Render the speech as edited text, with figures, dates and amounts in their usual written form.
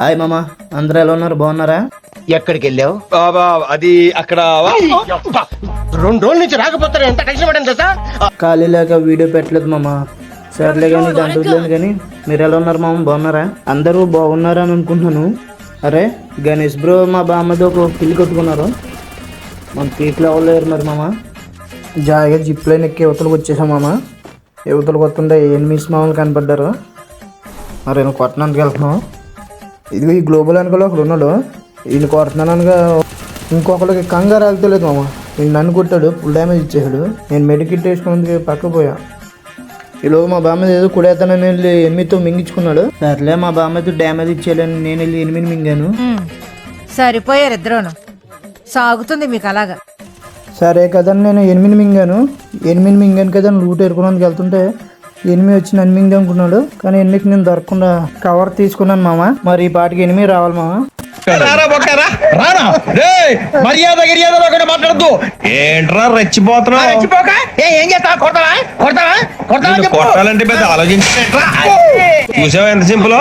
Hi మామ, అందరూ ఎలా ఉన్నారు? బాగున్నారా? ఎక్కడికి వెళ్ళావు? అది అక్కడ 2 రోజుల నుంచి రాకపోతారు, ఎంత టెన్షన్ పడింది తెలుసా? ఖాళీ లేక వీడియో పెట్టలేదు మామ. సర్లే కానీ దాంట్లో లేదు. కానీ మీరు ఎలా ఉన్నారు మామ? బాగున్నారా? అందరూ బాగున్నారా అని అనుకుంటున్నాను. అరే గణేష్ బ్రో మా బామ్మది ఒక పిల్లి కొట్టుకున్నారు. మన పీక్లో అవ్వలేరు మరి మామ. జాయిగా జిప్ లైన్ ఎక్కి యువతలకు వచ్చేసాం మామ. యువతలకు వస్తుంటే ఎనిమిస్ మామూలు కనపడ్డారు. మరి నేను కొట్టడానికి వెళ్తున్నాం. ఇదిగో ఈ గ్లోబల్ అనుకోలో ఒకడు ఉన్నాడు. ఈయన కొడుతున్నాను అనగా ఇంకొకరికి కంగారు వెళ్తలేదు మామ. ఈయన నన్ను కొట్టాడు, ఫుల్ డ్యామేజ్ ఇచ్చేసాడు. నేను మెడికిట్ వేసుకున్నందుకు పక్క పోయా. ఈలో మా బామ్మ ఏదో కుడేతానని వెళ్ళి 8తో మింగించుకున్నాడు. సర్లే మా బామ్మతో డ్యామేజ్ ఇచ్చేయాలని నేను వెళ్ళి 8 మింగాను. సరిపోయారు ఇద్దరును. సాగుతుంది మీకు అలాగా. సరే కదని నేను 8 మింగాను. 8 మింగాను కదా లూట్ ఎరుకున్నందుకు వెళ్తుంటే 8 వచ్చి నన్ను మింగి అనుకున్నాడు. కానీ 8కి నేను దొరకకుండా కవర్ తీసుకున్నాను మామ. మరి ఈ పాటికి 8 రావాలి మామ. మర్యాద మాట్లాడద్దు. ఏంట్రా రెచ్చిపోతున్నావు? ఏం చేస్తావా? కొడతావా? కొట్టాలంటే పెద్ద ఆలోచించా. చూసావా ఎంత సింపుల్?